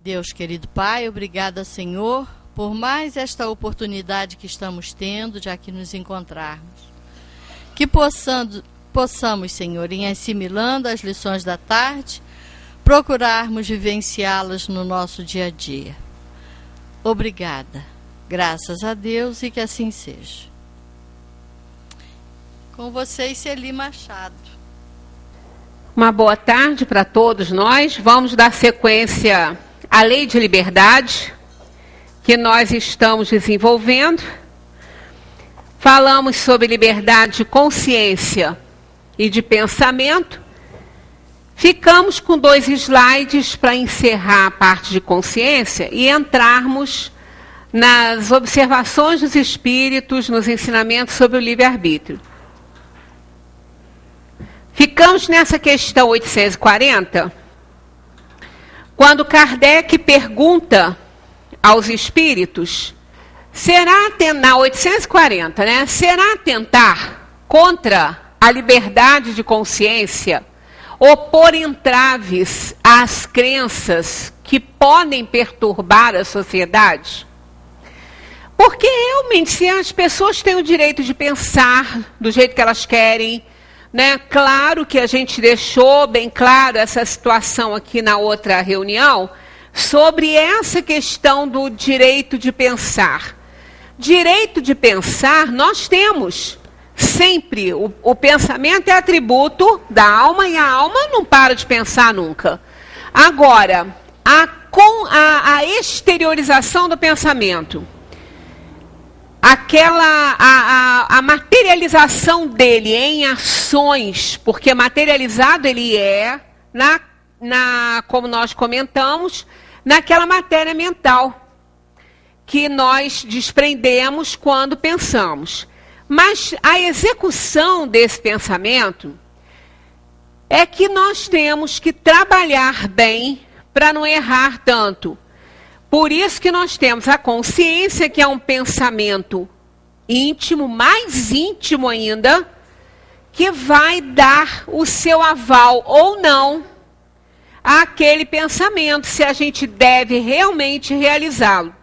Deus, querido Pai, obrigada, Senhor, por mais esta oportunidade que estamos tendo de aqui nos encontrarmos. Que possamos, Senhor, em assimilando as lições da tarde, procurarmos vivenciá-las no nosso dia a dia. Obrigada, graças a Deus, e que assim seja. Com vocês, Celi Machado. Uma boa tarde para todos nós. Vamos dar sequência à Lei de Liberdade, que nós estamos desenvolvendo. Falamos sobre liberdade de consciência e de pensamento. Ficamos com 2 slides para encerrar a parte de consciência e entrarmos nas observações dos espíritos, nos ensinamentos sobre o livre-arbítrio. Ficamos nessa questão 840, quando Kardec pergunta aos espíritos, na 840, né? Será atentar contra a liberdade de consciência ou pôr entraves às crenças que podem perturbar a sociedade? Porque realmente, se as pessoas têm o direito de pensar do jeito que elas querem, né? Claro que a gente deixou bem claro essa situação aqui na outra reunião, sobre essa questão do direito de pensar. Direito de pensar nós temos. Sempre. O pensamento é atributo da alma e a alma não para de pensar nunca. Agora, a exteriorização do pensamento, a materialização dele em ações, porque materializado ele é, como nós comentamos, naquela matéria mental que nós desprendemos quando pensamos. Mas a execução desse pensamento é que nós temos que trabalhar bem para não errar tanto. Por isso que nós temos a consciência, que é um pensamento íntimo, mais íntimo ainda, que vai dar o seu aval ou não àquele pensamento, se a gente deve realmente realizá-lo.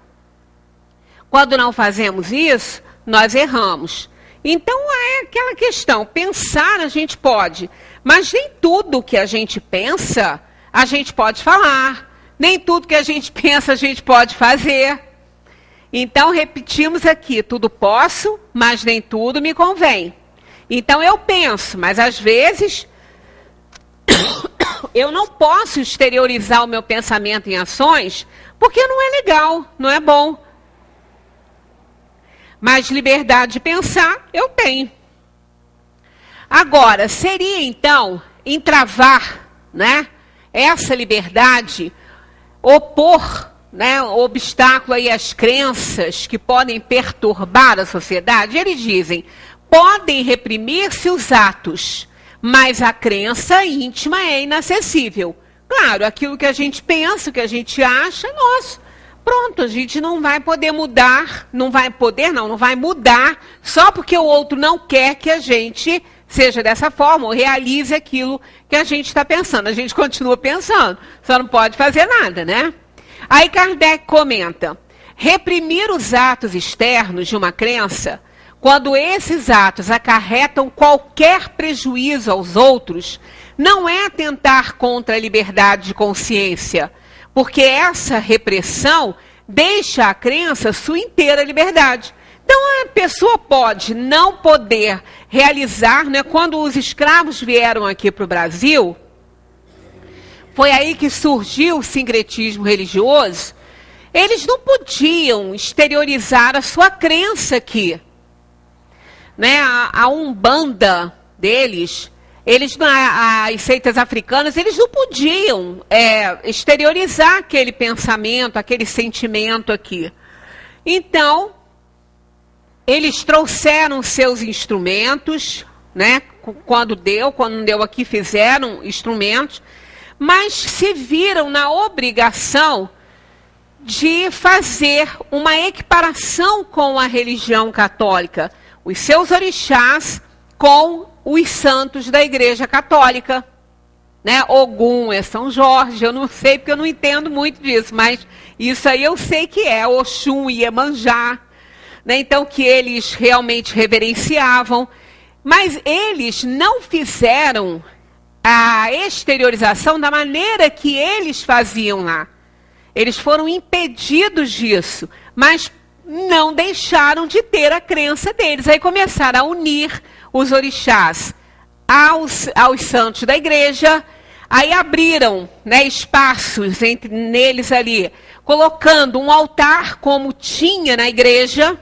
Quando não fazemos isso, nós erramos. Então é aquela questão, pensar a gente pode, mas nem tudo que a gente pensa, a gente pode falar. Nem tudo que a gente pensa a gente pode fazer. Então, repetimos aqui, tudo posso, mas nem tudo me convém. Então, eu penso, mas às vezes eu não posso exteriorizar o meu pensamento em ações, porque não é legal, não é bom. Mas liberdade de pensar, eu tenho. Agora, seria então entravar, né, essa liberdade, opor, né, obstáculo aí às crenças que podem perturbar a sociedade? Eles dizem, podem reprimir-se os atos, mas a crença íntima é inacessível. Claro, aquilo que a gente pensa, o que a gente acha, é nosso. Pronto, a gente não vai poder mudar, não vai mudar, só porque o outro não quer que a gente seja dessa forma, ou realize aquilo que a gente está pensando. A gente continua pensando, só não pode fazer nada, né? Aí Kardec comenta, reprimir os atos externos de uma crença, quando esses atos acarretam qualquer prejuízo aos outros, não é atentar contra a liberdade de consciência, porque essa repressão deixa à crença sua inteira liberdade. Então, a pessoa pode não poder realizar, né? Quando os escravos vieram aqui para o Brasil, foi aí que surgiu o sincretismo religioso, eles não podiam exteriorizar a sua crença aqui. Né? A Umbanda deles, as seitas africanas, eles não podiam exteriorizar aquele pensamento, aquele sentimento aqui. Então, eles trouxeram seus instrumentos, né? Quando não deu aqui, fizeram instrumentos, mas se viram na obrigação de fazer uma equiparação com a religião católica, os seus orixás com os santos da Igreja Católica. né? Ogum é São Jorge, eu não sei porque eu não entendo muito disso, mas isso aí eu sei que é Oxum e Iemanjá, né? Então que eles realmente reverenciavam, mas eles não fizeram a exteriorização da maneira que eles faziam lá. Eles foram impedidos disso, mas não deixaram de ter a crença deles. Aí começaram a unir os orixás aos santos da igreja, aí abriram, né, espaços neles ali, colocando um altar como tinha na igreja,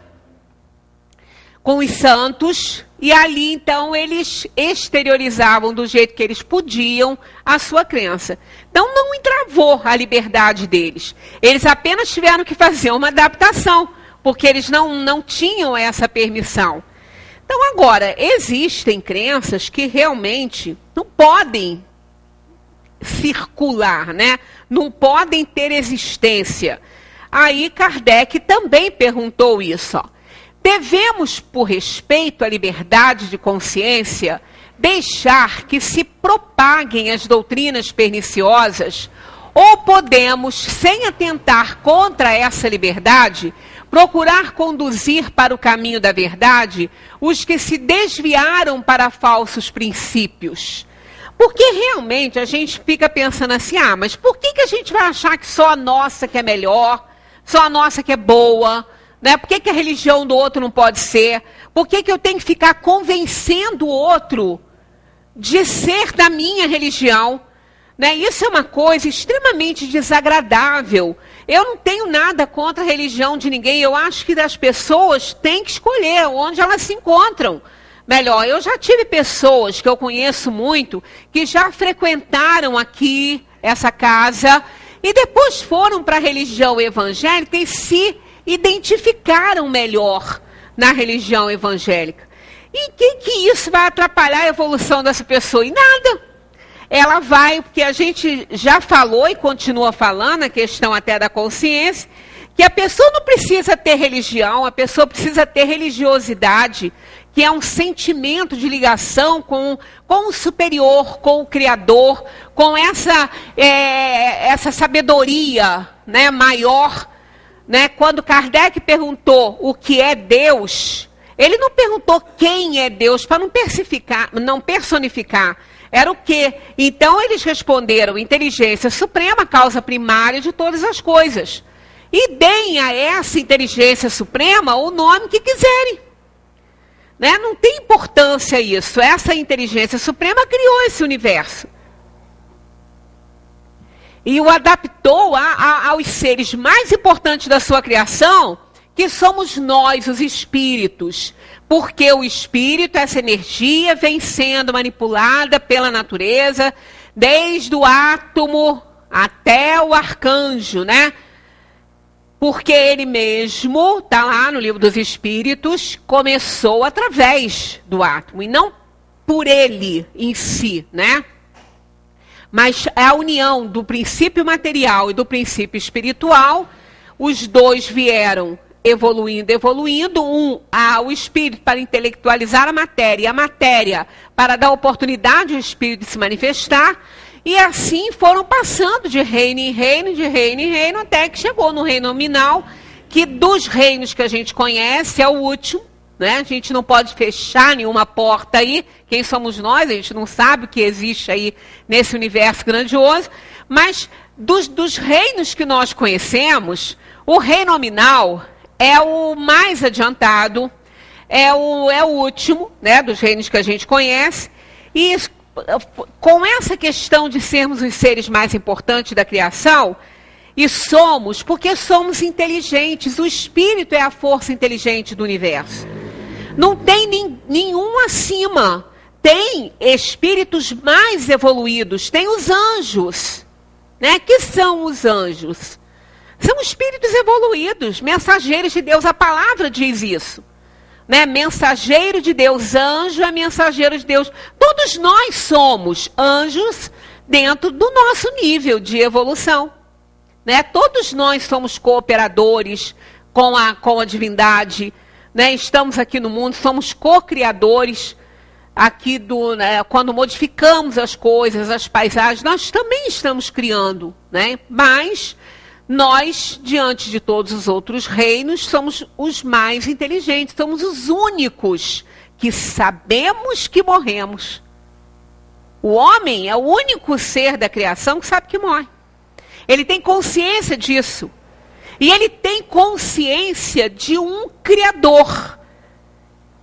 com os santos, e ali então eles exteriorizavam do jeito que eles podiam a sua crença. Então não entravou a liberdade deles. Eles apenas tiveram que fazer uma adaptação, porque eles não tinham essa permissão. Então agora, existem crenças que realmente não podem circular, né? Não podem ter existência. Aí Kardec também perguntou isso, ó. Devemos, por respeito à liberdade de consciência, deixar que se propaguem as doutrinas perniciosas, ou podemos, sem atentar contra essa liberdade, procurar conduzir para o caminho da verdade os que se desviaram para falsos princípios? Porque realmente a gente fica pensando assim, mas por que a gente vai achar que só a nossa que é melhor, só a nossa que é boa? Né? Por que a religião do outro não pode ser? Por que eu tenho que ficar convencendo o outro de ser da minha religião? Né? Isso é uma coisa extremamente desagradável. Eu não tenho nada contra a religião de ninguém. Eu acho que as pessoas têm que escolher onde elas se encontram. Melhor, eu já tive pessoas que eu conheço muito, que já frequentaram aqui essa casa, e depois foram para a religião evangélica e se identificaram melhor na religião evangélica. E que isso vai atrapalhar a evolução dessa pessoa? Em nada. Ela vai, porque a gente já falou e continua falando, a questão até da consciência, que a pessoa não precisa ter religião, a pessoa precisa ter religiosidade, que é um sentimento de ligação com o superior, com o Criador, com essa sabedoria, né, maior. Né? Quando Kardec perguntou o que é Deus, ele não perguntou quem é Deus, para não personificar. Era o quê? Então eles responderam: inteligência suprema, causa primária de todas as coisas. E deem a essa inteligência suprema o nome que quiserem. Né? Não tem importância isso. Essa inteligência suprema criou esse universo. E o adaptou aos seres mais importantes da sua criação, que somos nós, os espíritos. Porque o espírito, essa energia, vem sendo manipulada pela natureza, desde o átomo até o arcanjo, né? Porque ele mesmo, está lá no Livro dos Espíritos, começou através do átomo, e não por ele em si, né? Mas a união do princípio material e do princípio espiritual, os dois vieram evoluindo, o espírito para intelectualizar a matéria, e a matéria para dar oportunidade ao espírito de se manifestar, e assim foram passando de reino em reino, de reino em reino, até que chegou no reino nominal, que dos reinos que a gente conhece é o último, né? A gente não pode fechar nenhuma porta aí. Quem somos nós? A gente não sabe o que existe aí nesse universo grandioso. Mas dos reinos que nós conhecemos, o reino nominal é o mais adiantado, é o último, né, dos reinos que a gente conhece. E com essa questão de sermos os seres mais importantes da criação, e somos, porque somos inteligentes. O espírito é a força inteligente do universo. Não tem nenhum acima. Tem espíritos mais evoluídos. Tem os anjos. Né? Que são os anjos? São espíritos evoluídos, mensageiros de Deus. A palavra diz isso. Né? Mensageiro de Deus, anjo é mensageiro de Deus. Todos nós somos anjos dentro do nosso nível de evolução. Né? Todos nós somos cooperadores com a divindade. Né? Estamos aqui no mundo, somos co-criadores. aqui né, quando modificamos as coisas, as paisagens, nós também estamos criando, né? Mas nós, diante de todos os outros reinos, somos os mais inteligentes, somos os únicos que sabemos que morremos. O homem é o único ser da criação que sabe que morre. Ele tem consciência disso. E ele tem consciência de um Criador.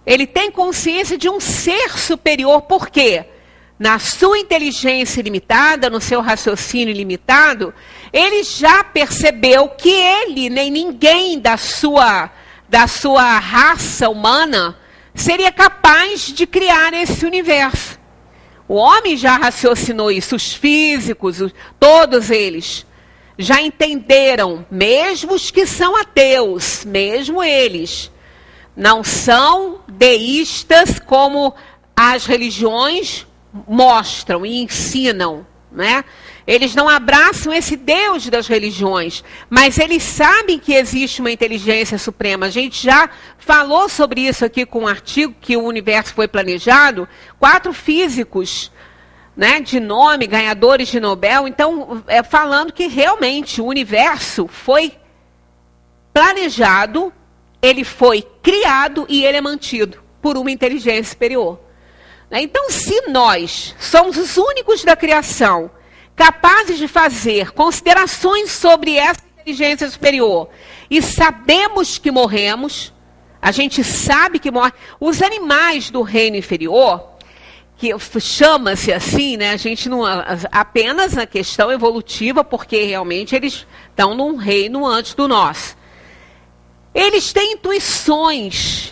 Ele tem consciência de um ser superior. Por quê? Na sua inteligência limitada, no seu raciocínio limitado, ele já percebeu que ele, nem ninguém da sua raça humana, seria capaz de criar esse universo. O homem já raciocinou isso, os físicos, todos eles já entenderam, mesmo os que são ateus, mesmo eles, não são deístas como as religiões mostram e ensinam, né? Eles não abraçam esse Deus das religiões, mas eles sabem que existe uma inteligência suprema. A gente já falou sobre isso aqui com um artigo que o universo foi planejado, 4 físicos, né, de nome, ganhadores de Nobel, então, falando que realmente o universo foi planejado, ele foi criado e ele é mantido por uma inteligência superior. Então, se nós somos os únicos da criação capazes de fazer considerações sobre essa inteligência superior e sabemos que morremos, a gente sabe que morre. Os animais do reino inferior, que chama-se assim, né? A gente não apenas na questão evolutiva, porque realmente eles estão num reino antes do nosso. Eles têm intuições,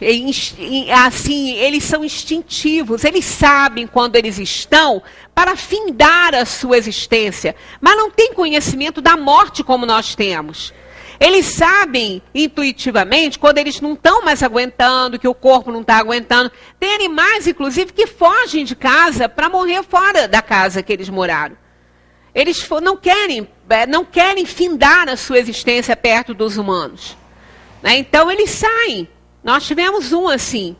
assim, eles são instintivos, eles sabem quando eles estão para findar a sua existência, mas não têm conhecimento da morte como nós temos. Eles sabem intuitivamente quando eles não estão mais aguentando, que o corpo não está aguentando. Tem animais, inclusive, que fogem de casa para morrer fora da casa que eles moraram. Eles não querem findar a sua existência perto dos humanos. Então eles saem. Nós tivemos um assim,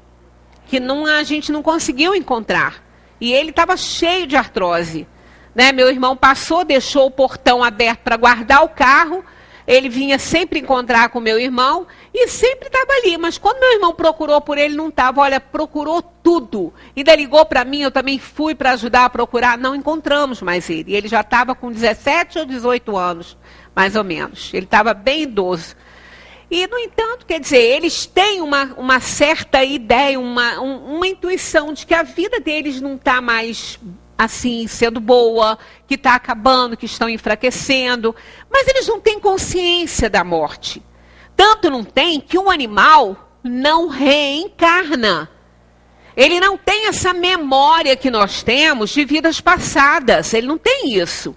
que a gente não conseguiu encontrar. E ele estava cheio de artrose. Né? Meu irmão passou, deixou o portão aberto para guardar o carro. Ele vinha sempre encontrar com meu irmão e sempre estava ali. Mas quando meu irmão procurou por ele, não estava. Olha, procurou tudo. E daí ligou para mim, eu também fui para ajudar a procurar. Não encontramos mais ele. Ele já estava com 17 ou 18 anos, mais ou menos. Ele estava bem idoso. E, no entanto, quer dizer, eles têm uma certa ideia, uma intuição de que a vida deles não está mais, assim, sendo boa, que está acabando, que estão enfraquecendo. Mas eles não têm consciência da morte. Tanto não tem que um animal não reencarna. Ele não tem essa memória que nós temos de vidas passadas. Ele não tem isso.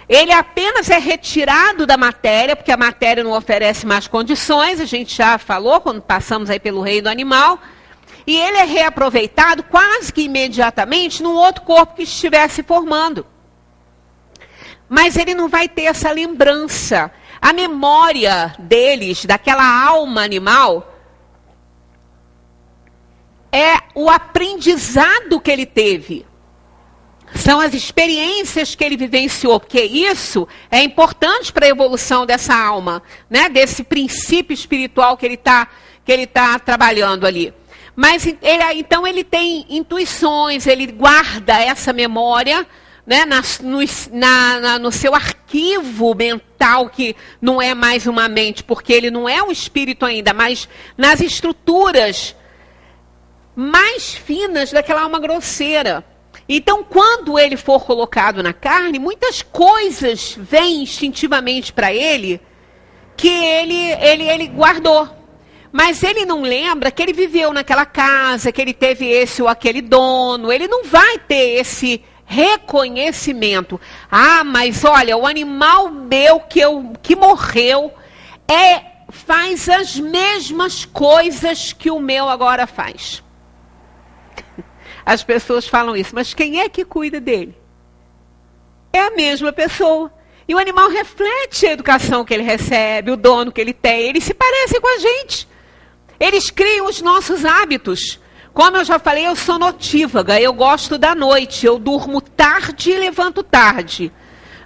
Ele apenas é retirado da matéria, porque a matéria não oferece mais condições, a gente já falou quando passamos aí pelo reino animal, e ele é reaproveitado quase que imediatamente num outro corpo que estivesse formando. Mas ele não vai ter essa lembrança. A memória deles, daquela alma animal, é o aprendizado que ele teve. São as experiências que ele vivenciou, porque isso é importante para a evolução dessa alma, né? Desse princípio espiritual que ele tá trabalhando ali. Mas então ele tem intuições, ele guarda essa memória, né? No seu arquivo mental, que não é mais uma mente, porque ele não é um espírito ainda, mas nas estruturas mais finas daquela alma grosseira. Então, quando ele for colocado na carne, muitas coisas vêm instintivamente para ele que ele guardou. Mas ele não lembra que ele viveu naquela casa, que ele teve esse ou aquele dono. Ele não vai ter esse reconhecimento. Ah, mas olha, o animal meu que morreu faz as mesmas coisas que o meu agora faz. As pessoas falam isso, mas quem é que cuida dele? É a mesma pessoa. E o animal reflete a educação que ele recebe, o dono que ele tem. Eles se parecem com a gente. Eles criam os nossos hábitos. Como eu já falei, eu sou notívaga, eu gosto da noite, eu durmo tarde e levanto tarde.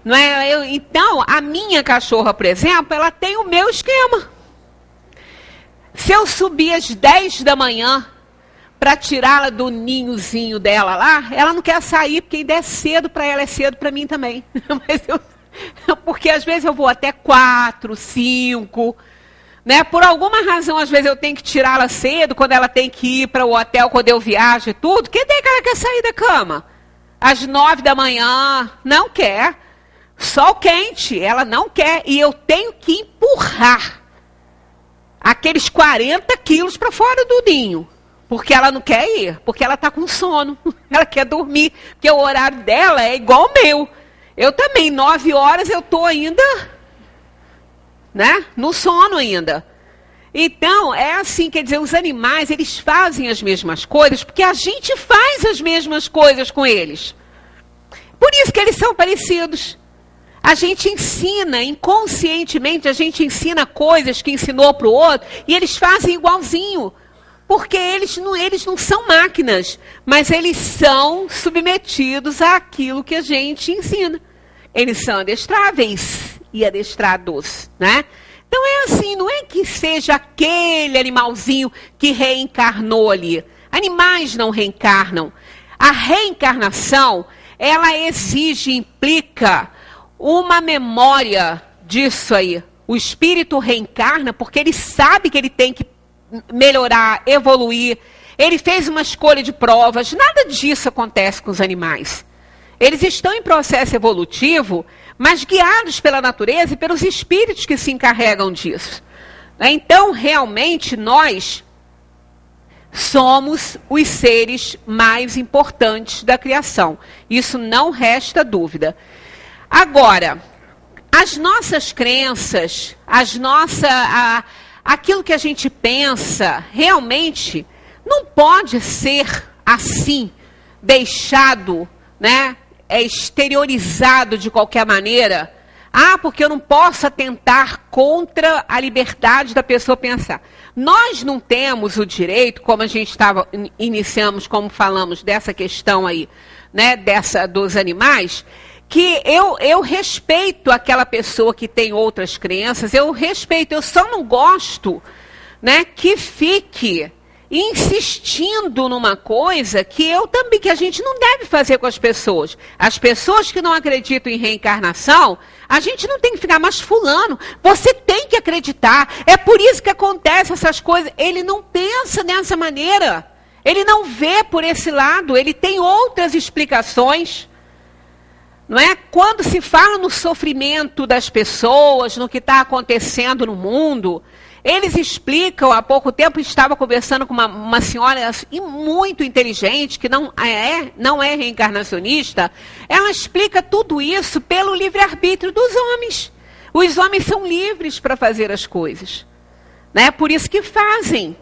Não é? Então, a minha cachorra, por exemplo, ela tem o meu esquema. Se eu subir às 10 da manhã para tirá-la do ninhozinho dela lá, ela não quer sair, porque ainda é cedo para ela, é cedo para mim também. Mas porque às vezes eu vou até 4, 5... Né? Por alguma razão, às vezes eu tenho que tirá-la cedo, quando ela tem que ir para o hotel, quando eu viajo e tudo. Quem tem que ela quer sair da cama? Às 9 da manhã, não quer. Sol quente, ela não quer. E eu tenho que empurrar aqueles 40 quilos para fora do ninho. Porque ela não quer ir, porque ela está com sono. Ela quer dormir, porque o horário dela é igual ao meu. Eu também, 9 horas eu estou ainda... né? No sono ainda. Então, é assim, quer dizer, os animais, eles fazem as mesmas coisas, porque a gente faz as mesmas coisas com eles. Por isso que eles são parecidos. A gente ensina, inconscientemente, a gente ensina coisas que ensinou para o outro, e eles fazem igualzinho. Porque eles não são máquinas, mas eles são submetidos àquilo que a gente ensina. Eles são adestráveis e adestrados, né? Então é assim, não é que seja aquele animalzinho que reencarnou ali. Animais não reencarnam. A reencarnação, ela exige, implica uma memória disso aí. O espírito reencarna porque ele sabe que ele tem que melhorar, evoluir. Ele fez uma escolha de provas. Nada disso acontece com os animais. Eles estão em processo evolutivo, mas guiados pela natureza e pelos espíritos que se encarregam disso. Então, realmente, nós somos os seres mais importantes da criação. Isso não resta dúvida. Agora, as nossas crenças, aquilo que a gente pensa, realmente não pode ser assim, deixado, né? É exteriorizado de qualquer maneira. Porque eu não posso atentar contra a liberdade da pessoa pensar. Nós não temos o direito, como a gente iniciamos, como falamos dessa questão aí, né, dos animais, que eu respeito aquela pessoa que tem outras crenças, eu respeito, eu só não gosto, né, que fique insistindo numa coisa que a gente não deve fazer com as pessoas. As pessoas que não acreditam em reencarnação, a gente não tem que ficar, mas fulano, você tem que acreditar. É por isso que acontecem essas coisas. Ele não pensa dessa maneira. Ele não vê por esse lado. Ele tem outras explicações. Não é? Quando se fala no sofrimento das pessoas, no que está acontecendo no mundo, eles explicam, há pouco tempo estava conversando com uma senhora muito inteligente, que não é reencarnacionista, ela explica tudo isso pelo livre-arbítrio dos homens. Os homens são livres para fazer as coisas. Né? Por isso que fazem.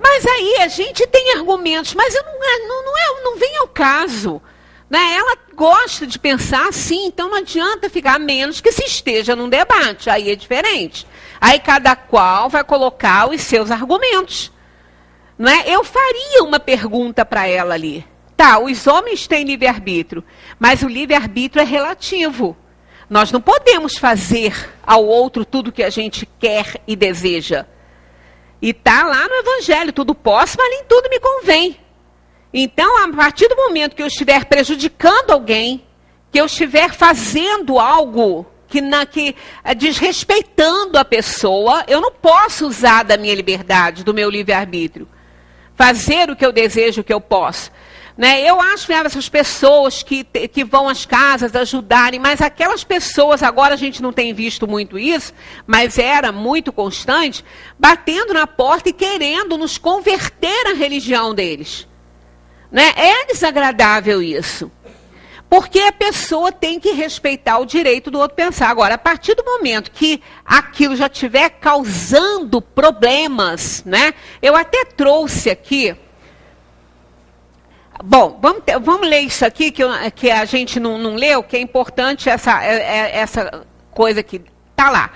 Mas aí a gente tem argumentos, mas não vem ao caso. Né? Ela gosta de pensar assim, então não adianta ficar, a menos que se esteja num debate, aí é diferente. Aí cada qual vai colocar os seus argumentos. Não é? Eu faria uma pergunta para ela ali. Tá, os homens têm livre-arbítrio, mas o livre-arbítrio é relativo. Nós não podemos fazer ao outro tudo o que a gente quer e deseja. E está lá no Evangelho, tudo posso, mas nem tudo me convém. Então, a partir do momento que eu estiver prejudicando alguém, que eu estiver fazendo algo que desrespeitando a pessoa, eu não posso usar da minha liberdade, do meu livre-arbítrio. Fazer o que eu desejo, o que eu posso. Né? Eu acho que essas pessoas que vão às casas ajudarem, mas aquelas pessoas, agora a gente não tem visto muito isso, mas era muito constante, batendo na porta e querendo nos converter à religião deles. Né? É desagradável isso. Porque a pessoa tem que respeitar o direito do outro pensar. Agora, a partir do momento que aquilo já estiver causando problemas, né? Eu até trouxe aqui. Bom, vamos ler isso aqui, que a gente não leu, que é importante essa coisa que está lá.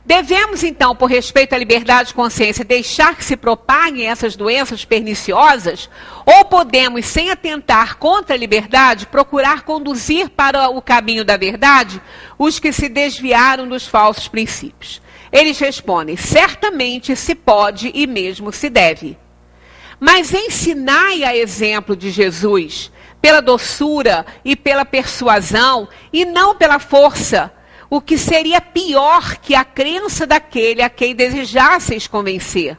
Devemos, então, por respeito à liberdade de consciência, deixar que se propaguem essas doenças perniciosas? Ou podemos, sem atentar contra a liberdade, procurar conduzir para o caminho da verdade os que se desviaram dos falsos princípios? Eles respondem, certamente se pode e mesmo se deve. Mas ensinai a exemplo de Jesus, pela doçura e pela persuasão, e não pela força, o que seria pior que a crença daquele a quem desejasseis convencer.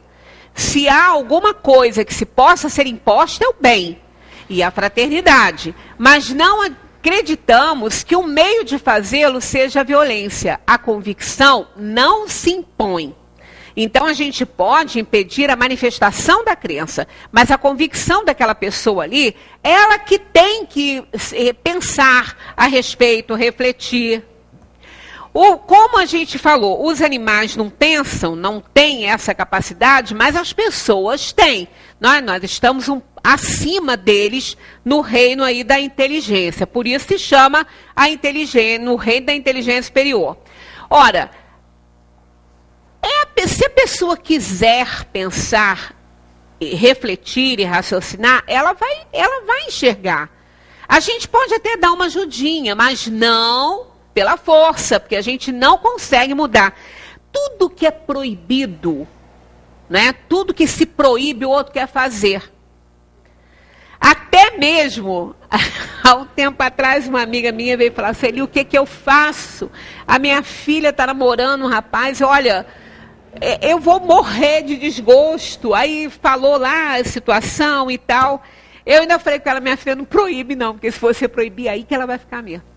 Se há alguma coisa que se possa ser imposta, é o bem e a fraternidade, mas não acreditamos que o meio de fazê-lo seja a violência. A convicção não se impõe. Então a gente pode impedir a manifestação da crença, mas a convicção daquela pessoa ali, ela que tem que pensar a respeito, refletir. Como a gente falou, os animais não pensam, não têm essa capacidade, mas as pessoas têm. Nós estamos acima deles no reino aí da inteligência. Por isso se chama a inteligência, no reino da inteligência superior. Ora, se a pessoa quiser pensar, refletir e raciocinar, ela vai enxergar. A gente pode até dar uma ajudinha, mas não pela força, porque a gente não consegue mudar. Tudo que é proibido, né? Tudo que se proíbe, o outro quer fazer. Até mesmo, há um tempo atrás, uma amiga minha veio falar, Celi, o que eu faço? A minha filha está namorando um rapaz, olha, eu vou morrer de desgosto. Aí falou lá a situação e tal. Eu ainda falei com ela, minha filha, não proíbe não, porque se você proibir, aí que ela vai ficar mesmo.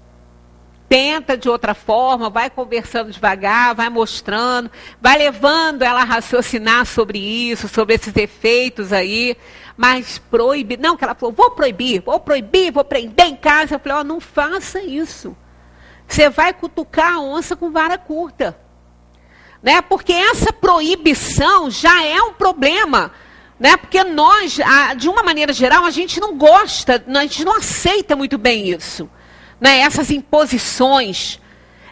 Tenta de outra forma, vai conversando devagar, vai mostrando, vai levando ela a raciocinar sobre isso, sobre esses efeitos aí, mas proíbe, não, que ela falou, vou proibir, vou prender em casa. Eu falei, não faça isso. Você vai cutucar a onça com vara curta. Né? Porque essa proibição já é um problema. Né? Porque nós, de uma maneira geral, a gente não gosta, a gente não aceita muito bem isso. Né? Essas imposições.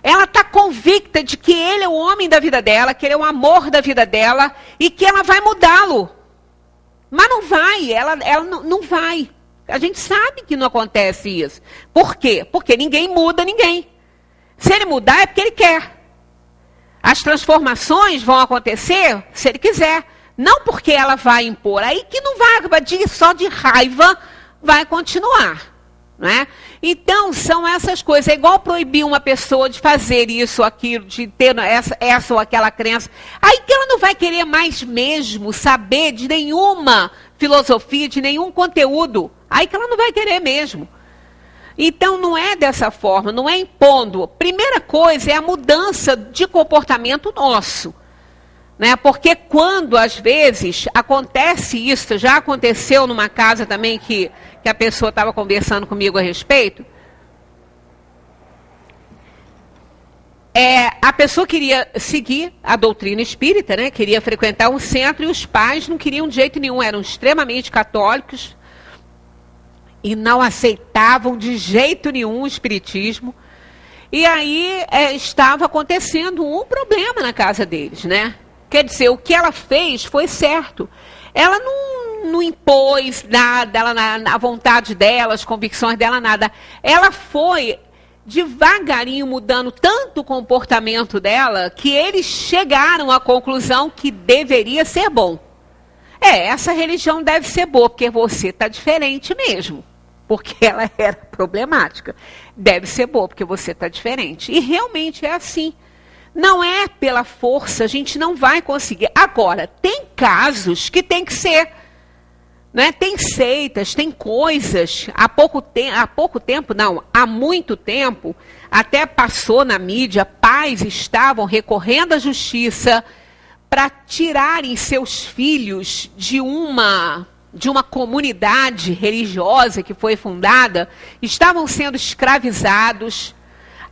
Ela está convicta de que ele é o homem da vida dela, que ele é o amor da vida dela e que ela vai mudá-lo. Mas não vai, ela não vai. A gente sabe que não acontece isso. Por quê? Porque ninguém muda ninguém. Se ele mudar é porque ele quer. As transformações vão acontecer se ele quiser. Não porque ela vai impor. Aí que não vai, só de raiva vai continuar. Né? Então, são essas coisas. É igual proibir uma pessoa de fazer isso, aquilo, de ter essa ou aquela crença. Aí que ela não vai querer mais mesmo saber de nenhuma filosofia, de nenhum conteúdo. Aí que ela não vai querer mesmo. Então, não é dessa forma, não é impondo. Primeira coisa é a mudança de comportamento nosso. Né? Porque quando, às vezes, acontece isso, já aconteceu numa casa também que a pessoa estava conversando comigo a respeito, a pessoa queria seguir a doutrina espírita, né? Queria frequentar um centro e os pais não queriam de jeito nenhum, eram extremamente católicos e não aceitavam de jeito nenhum o espiritismo. E aí estava acontecendo um problema na casa deles, né? Quer dizer, o que ela fez foi certo. Ela não impôs nada, a vontade dela, as convicções dela, nada. Ela foi devagarinho mudando tanto o comportamento dela que eles chegaram à conclusão que deveria ser bom. Essa religião deve ser boa, porque você está diferente mesmo. Porque ela era problemática. Deve ser boa, porque você está diferente. E realmente é assim. Não é pela força, a gente não vai conseguir. Agora, tem casos que tem que ser. Né? Tem seitas, tem coisas. Há muito tempo, até passou na mídia, pais estavam recorrendo à justiça para tirarem seus filhos de uma comunidade religiosa que foi fundada, estavam sendo escravizados.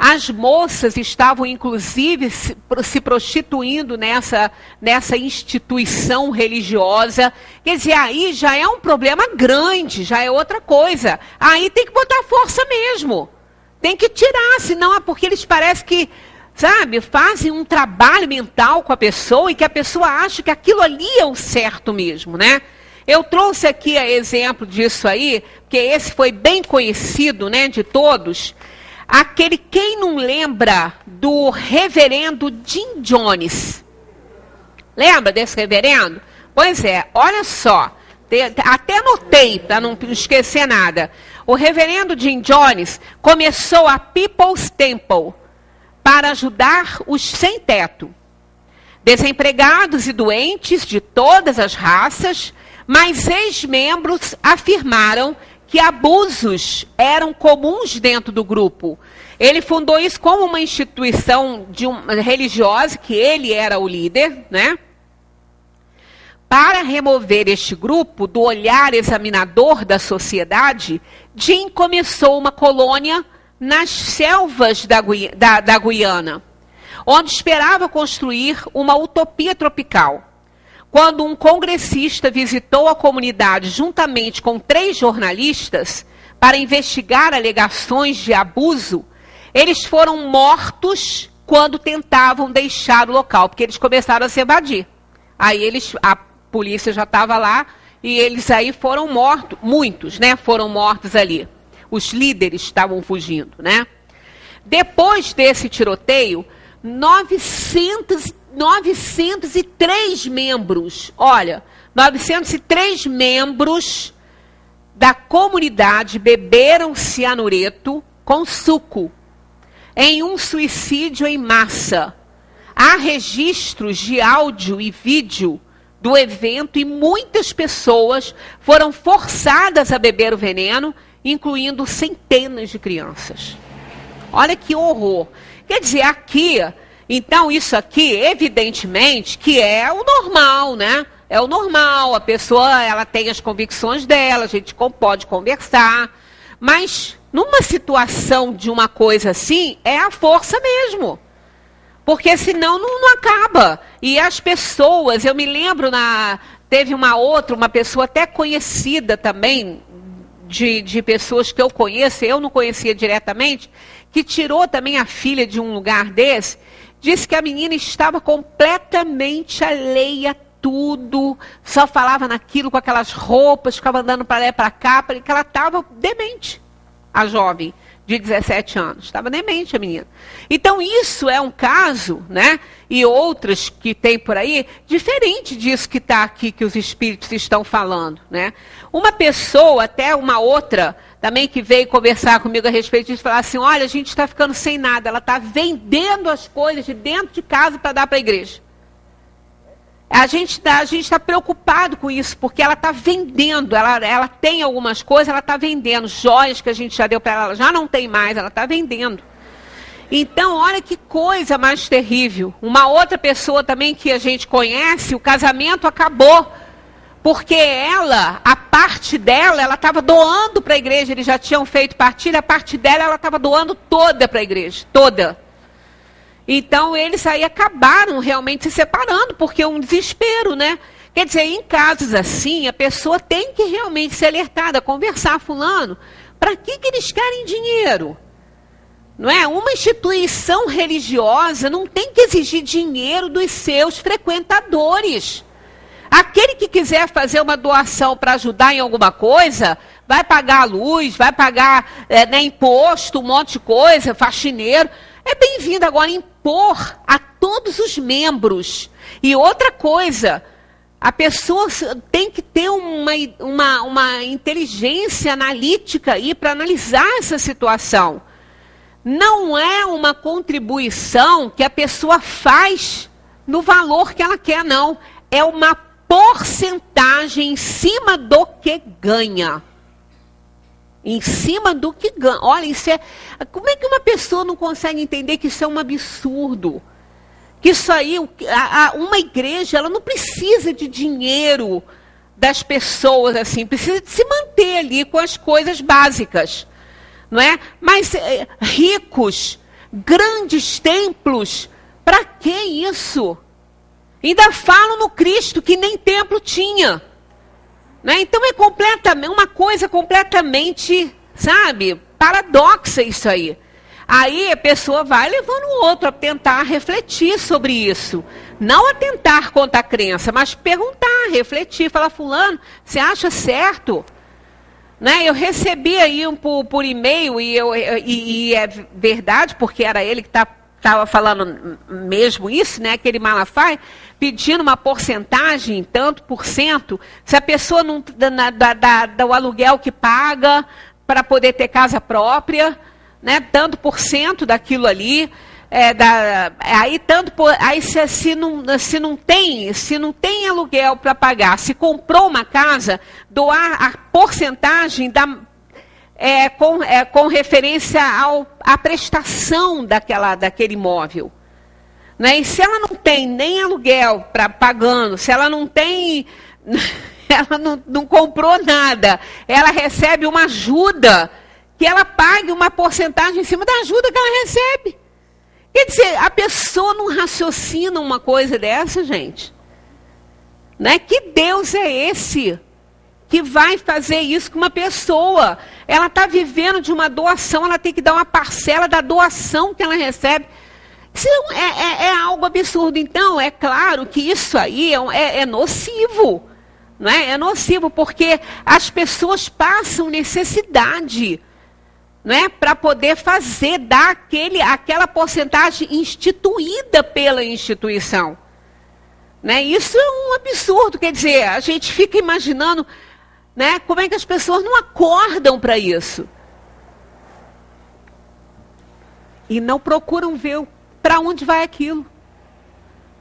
As moças estavam, inclusive, se prostituindo nessa instituição religiosa. Quer dizer, aí já é um problema grande, já é outra coisa. Aí tem que botar força mesmo. Tem que tirar, senão é porque eles parecem que sabe, fazem um trabalho mental com a pessoa e que a pessoa acha que aquilo ali é o certo mesmo, né? Eu trouxe aqui exemplo disso aí, porque esse foi bem conhecido, né, de todos. Quem não lembra do reverendo Jim Jones? Lembra desse reverendo? Pois é, olha só, até anotei para não esquecer nada. O reverendo Jim Jones começou a People's Temple para ajudar os sem-teto, desempregados e doentes de todas as raças, mas ex-membros afirmaram que abusos eram comuns dentro do grupo. Ele fundou isso como uma instituição religiosa, que ele era o líder, né? Para remover este grupo do olhar examinador da sociedade, Jim começou uma colônia nas selvas da Guiana, onde esperava construir uma utopia tropical. Quando um congressista visitou a comunidade juntamente com 3 jornalistas para investigar alegações de abuso, eles foram mortos quando tentavam deixar o local, porque eles começaram a se evadir. Aí a polícia já estava lá e eles aí foram mortos, muitos, né, foram mortos ali. Os líderes estavam fugindo, né? Depois desse tiroteio, 903 membros, olha, 903 membros da comunidade beberam cianureto com suco em um suicídio em massa. Há registros de áudio e vídeo do evento e muitas pessoas foram forçadas a beber o veneno, incluindo centenas de crianças. Olha que horror. Quer dizer, aqui, então isso aqui, evidentemente, que é o normal, né? É o normal, a pessoa, ela tem as convicções dela, a gente pode conversar, mas numa situação de uma coisa assim, é a força mesmo. Porque senão não acaba. E as pessoas, eu me lembro, teve uma pessoa até conhecida também, de pessoas que eu conheço, eu não conhecia diretamente, que tirou também a filha de um lugar desse, disse que a menina estava completamente alheia a tudo, só falava naquilo com aquelas roupas, ficava andando para lá e para cá, que ela estava demente, a jovem de 17 anos. Estava demente a menina. Então isso é um caso, né? E outros que tem por aí, diferente disso que está aqui, que os espíritos estão falando, né? Uma pessoa, até uma outra, também que veio conversar comigo a respeito disso, falar assim, olha, a gente está ficando sem nada, ela está vendendo as coisas de dentro de casa para dar para a igreja. A gente está preocupado com isso, porque ela está vendendo, ela tem algumas coisas, ela está vendendo, joias que a gente já deu para ela já não tem mais, ela está vendendo. Então, olha que coisa mais terrível. Uma outra pessoa também que a gente conhece, o casamento acabou, porque a parte dela, ela estava doando para a igreja, eles já tinham feito partilha, a parte dela, ela estava doando toda para a igreja, toda. Então, eles aí acabaram realmente se separando, porque é um desespero, né? Quer dizer, em casos assim, a pessoa tem que realmente ser alertada, conversar, fulano, para que eles querem dinheiro? Não é? Uma instituição religiosa não tem que exigir dinheiro dos seus frequentadores. Aquele que quiser fazer uma doação para ajudar em alguma coisa, vai pagar a luz, vai pagar imposto, um monte de coisa, faxineiro. É bem-vindo. Agora impor a todos os membros. E outra coisa, a pessoa tem que ter uma inteligência analítica aí para analisar essa situação. Não é uma contribuição que a pessoa faz no valor que ela quer, não. É uma porcentagem em cima do que ganha. Em cima do que ganha. Olha, isso é... Como é que uma pessoa não consegue entender que isso é um absurdo? Que isso aí, uma igreja, ela não precisa de dinheiro das pessoas, assim, precisa de se manter ali com as coisas básicas, não é? Mas ricos, grandes templos, para que isso? Ainda falam no Cristo que nem templo tinha. Né? Então é uma coisa completamente, sabe, paradoxa isso aí. Aí a pessoa vai levando o outro a tentar refletir sobre isso. Não a tentar contra a crença, mas perguntar, refletir, falar, fulano, você acha certo? Né? Eu recebi aí por e-mail, e é verdade, porque era ele que estava falando mesmo isso, né? Aquele Malafaia, pedindo uma porcentagem, tanto por cento, se a pessoa não dá o aluguel que paga para poder ter casa própria, né? Tanto por cento daquilo ali, aí se não tem aluguel para pagar, se comprou uma casa, doar a porcentagem com referência à prestação daquele imóvel. Né? E se ela não tem nem aluguel pagando, se ela não tem, ela não comprou nada, ela recebe uma ajuda, que ela pague uma porcentagem em cima da ajuda que ela recebe. Quer dizer, a pessoa não raciocina uma coisa dessa, gente. Né? Que Deus é esse que vai fazer isso com uma pessoa? Ela está vivendo de uma doação, ela tem que dar uma parcela da doação que ela recebe. Isso é algo absurdo. Então, é claro que isso aí é nocivo. Não é? É nocivo porque as pessoas passam necessidade, né, para poder dar aquela porcentagem instituída pela instituição. Né? Isso é um absurdo, quer dizer, a gente fica imaginando, né, como é que as pessoas não acordam para isso. E não procuram ver para onde vai aquilo.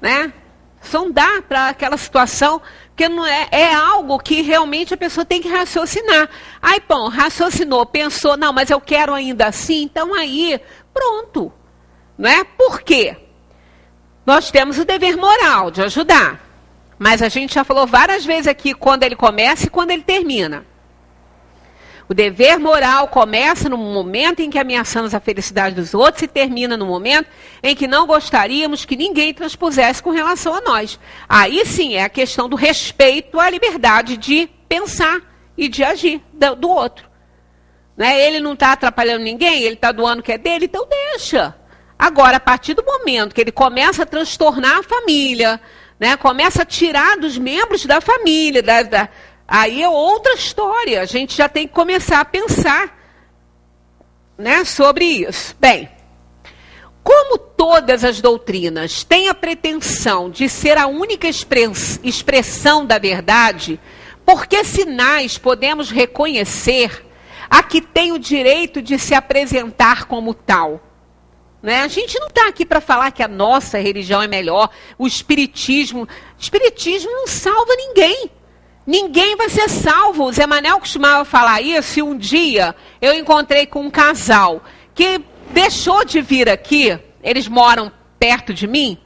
Né? Sondar para aquela situação, porque não é algo que realmente a pessoa tem que raciocinar. Aí, bom, raciocinou, pensou, não, mas eu quero ainda assim, então aí, pronto. Né? Por quê? Nós temos o dever moral de ajudar. Mas a gente já falou várias vezes aqui quando ele começa e quando ele termina. O dever moral começa no momento em que ameaçamos a felicidade dos outros e termina no momento em que não gostaríamos que ninguém transpusesse com relação a nós. Aí sim é a questão do respeito à liberdade de pensar e de agir do outro. Né? Ele não está atrapalhando ninguém, ele está doando o que é dele, então deixa. Agora, a partir do momento que ele começa a transtornar a família, né? Começa a tirar dos membros da família, aí é outra história. A gente já tem que começar a pensar, né, sobre isso. Bem, como todas as doutrinas têm a pretensão de ser a única expressão da verdade, por que sinais podemos reconhecer a que tem o direito de se apresentar como tal? Né? A gente não está aqui para falar que a nossa religião é melhor, o espiritismo não salva ninguém. Ninguém vai ser salvo. O Zé Manel costumava falar isso, e um dia eu encontrei com um casal que deixou de vir aqui, eles moram perto de mim,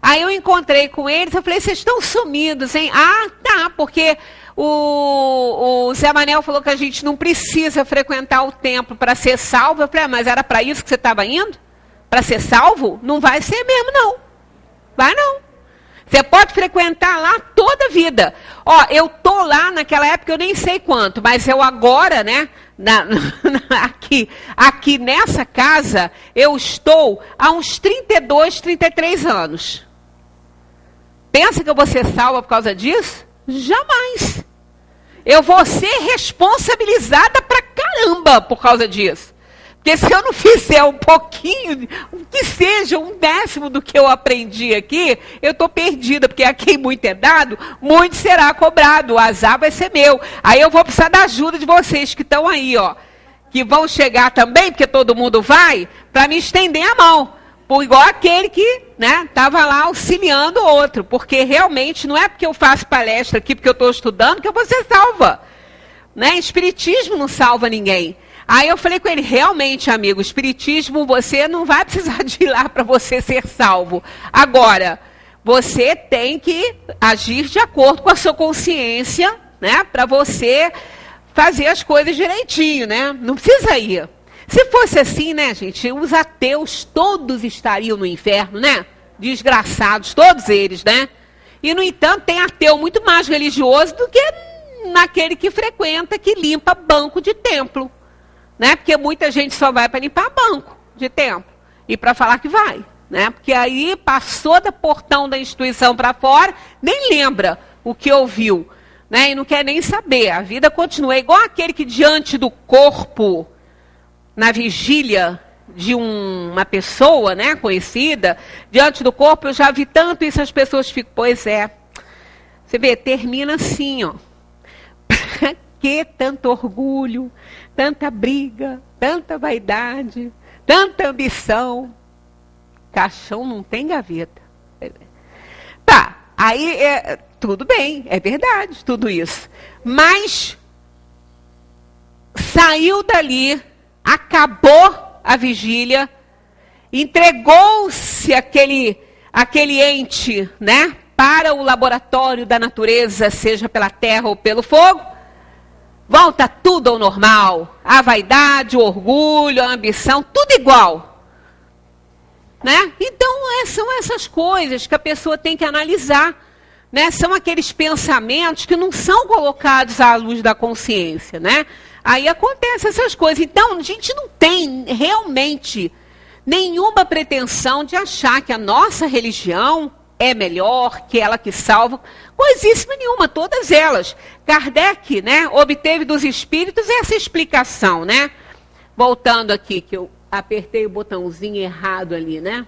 aí eu encontrei com eles, eu falei, vocês estão sumidos, hein? Ah, tá, porque o Zé Manel falou que a gente não precisa frequentar o templo para ser salvo. Eu falei, mas era para isso que você estava indo? Para ser salvo? Não vai ser mesmo, não. Vai não. Você pode frequentar lá toda a vida. Ó, eu tô lá naquela época, eu nem sei quanto, mas eu agora, né, aqui nessa casa, eu estou há uns 32, 33 anos. Pensa que eu vou ser salva por causa disso? Jamais. Eu vou ser responsabilizada pra caramba por causa disso. Porque se eu não fizer um pouquinho, que seja um décimo do que eu aprendi aqui, eu estou perdida, porque a quem muito é dado, muito será cobrado, o azar vai ser meu. Aí eu vou precisar da ajuda de vocês que estão aí, ó, que vão chegar também, porque todo mundo vai, para me estender a mão, por igual aquele que, né, estava lá auxiliando o outro, porque realmente não é porque eu faço palestra aqui, porque eu estou estudando, que eu vou ser salva. Né? Espiritismo não salva ninguém. Aí eu falei com ele, realmente, amigo, o espiritismo, você não vai precisar de ir lá para você ser salvo. Agora, você tem que agir de acordo com a sua consciência, né? Para você fazer as coisas direitinho, né? Não precisa ir. Se fosse assim, né, gente, os ateus todos estariam no inferno, né? Desgraçados, todos eles, né? E, no entanto, tem ateu muito mais religioso do que naquele que frequenta, que limpa banco de templo. Né? Porque muita gente só vai para limpar banco. de tempo. E para falar que vai, né? Porque aí passou do portão da instituição para fora, nem lembra o que ouviu, né? E não quer nem saber. A vida continua. É igual aquele que diante do corpo, na vigília de uma pessoa, né, conhecida, diante do corpo, eu já vi tanto isso, as pessoas ficam, pois é. Você vê, termina assim, ó. Pra que tanto orgulho, tanta briga, tanta vaidade, tanta ambição? Caixão não tem gaveta. Tá, aí tudo bem, é verdade, tudo isso. Mas saiu dali, acabou a vigília, entregou-se aquele ente, né, para o laboratório da natureza, seja pela terra ou pelo fogo, volta tudo ao normal. A vaidade, o orgulho, a ambição, tudo igual. Né? Então, são essas coisas que a pessoa tem que analisar. Né? São aqueles pensamentos que não são colocados à luz da consciência. Né? Aí acontecem essas coisas. Então, a gente não tem realmente nenhuma pretensão de achar que a nossa religião é melhor, que ela que salva. Coisíssima nenhuma, todas elas. Kardec, né, obteve dos espíritos essa explicação. Né? Voltando aqui, que eu apertei o botãozinho errado ali, né?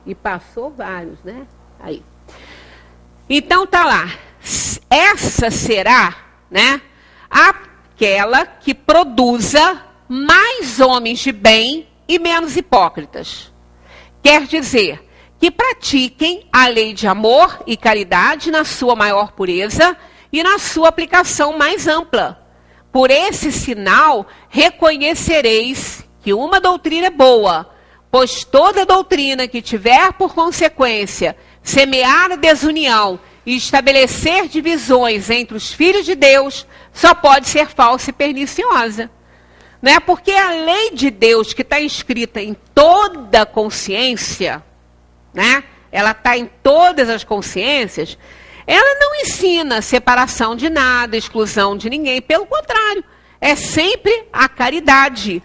E passou vários, né? Aí. Então tá lá. Essa será, né, aquela que produza mais homens de bem e menos hipócritas. Quer dizer, que pratiquem a lei de amor e caridade na sua maior pureza e na sua aplicação mais ampla. Por esse sinal, reconhecereis que uma doutrina é boa, pois toda doutrina que tiver por consequência semear a desunião e estabelecer divisões entre os filhos de Deus, só pode ser falsa e perniciosa. Né? Porque a lei de Deus que está escrita em toda a consciência, né? Ela está em todas as consciências, ela não ensina separação de nada, exclusão de ninguém. Pelo contrário, é sempre a caridade.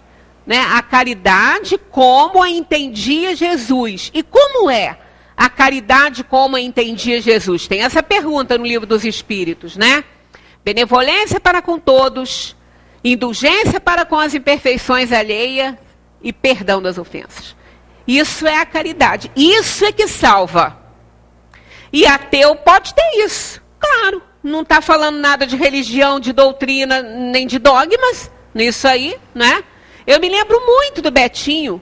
Né? A caridade como a entendia Jesus. E como é a caridade como a entendia Jesus? Tem essa pergunta no Livro dos Espíritos. Né? Benevolência para com todos, indulgência para com as imperfeições alheias e perdão das ofensas. Isso é a caridade. Isso é que salva. E ateu pode ter isso. Claro, não está falando nada de religião, de doutrina, nem de dogmas. Nisso aí, né? Eu me lembro muito do Betinho,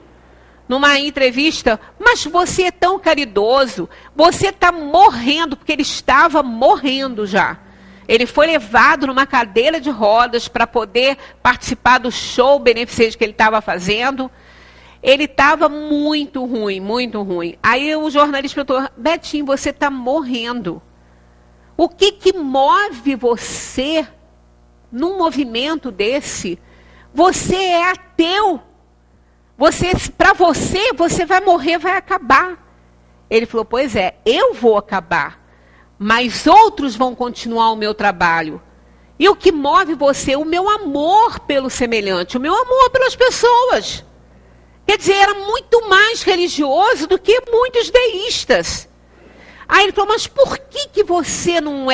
numa entrevista, mas você é tão caridoso, você está morrendo, porque ele estava morrendo já. Ele foi levado numa cadeira de rodas para poder participar do show beneficente que ele estava fazendo. Ele estava muito ruim, muito ruim. Aí o jornalista perguntou, Betinho, você está morrendo. O que move você num movimento desse? Você é ateu. Para você vai morrer, vai acabar. Ele falou, pois é, eu vou acabar, mas outros vão continuar o meu trabalho. E o que move você? O meu amor pelo semelhante, o meu amor pelas pessoas. Quer dizer, era muito mais religioso do que muitos deístas. Aí ele falou, mas por que você não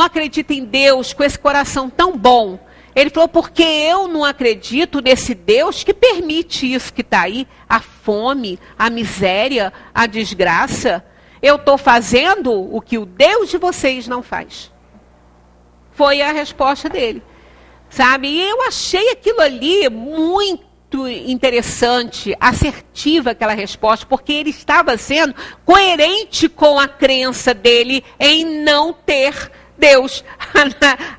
acredita em Deus com esse coração tão bom? Ele falou, porque eu não acredito nesse Deus que permite isso que está aí, a fome, a miséria, a desgraça. Eu estou fazendo o que o Deus de vocês não faz. Foi a resposta dele. Sabe? E eu achei aquilo ali muito interessante, assertiva aquela resposta, porque ele estava sendo coerente com a crença dele em não ter Deus,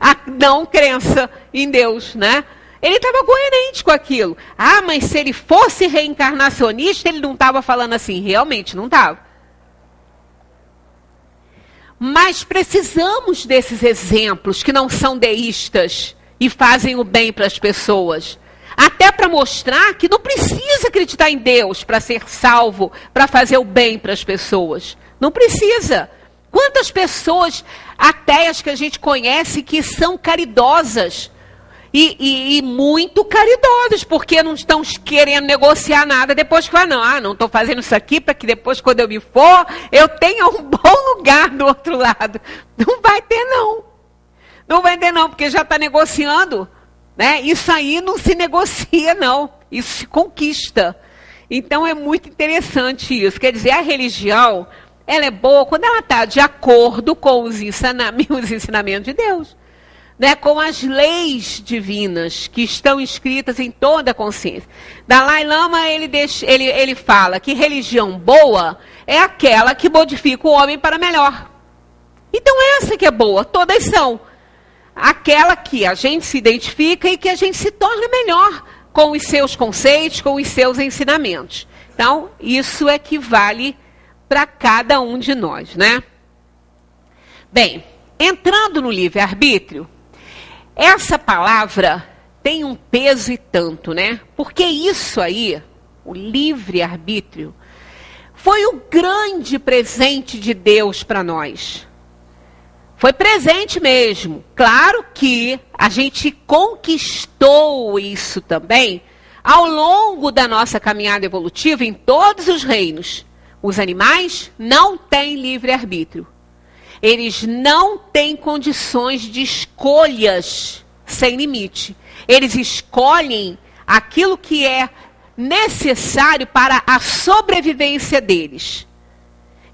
a não crença em Deus, né? Ele estava coerente com aquilo. Ah, mas se ele fosse reencarnacionista, ele não estava falando assim. Realmente não estava. Mas precisamos desses exemplos que não são deístas e fazem o bem para as pessoas. Até para mostrar que não precisa acreditar em Deus para ser salvo, para fazer o bem para as pessoas. Não precisa. Quantas pessoas ateias que a gente conhece que são caridosas e muito caridosas, porque não estão querendo negociar nada depois que não estou fazendo isso aqui para que depois, quando eu me for, eu tenha um bom lugar do outro lado. Não vai ter não. Não vai ter não, porque já está negociando, né? Isso aí não se negocia não, isso se conquista. Então é muito interessante isso. Quer dizer, a religião, ela é boa quando ela está de acordo com os ensinamentos de Deus, né? Com as leis divinas que estão escritas em toda a consciência. Dalai Lama, ele fala que religião boa é aquela que modifica o homem para melhor. Então essa que é boa, todas são. Aquela que a gente se identifica e que a gente se torna melhor com os seus conceitos, com os seus ensinamentos. Então, isso é que vale para cada um de nós, né? Bem, entrando no livre-arbítrio, essa palavra tem um peso e tanto, né? Porque isso aí, o livre-arbítrio, foi o grande presente de Deus para nós. Foi presente mesmo. Claro que a gente conquistou isso também ao longo da nossa caminhada evolutiva em todos os reinos. Os animais não têm livre-arbítrio. Eles não têm condições de escolhas sem limite. Eles escolhem aquilo que é necessário para a sobrevivência deles.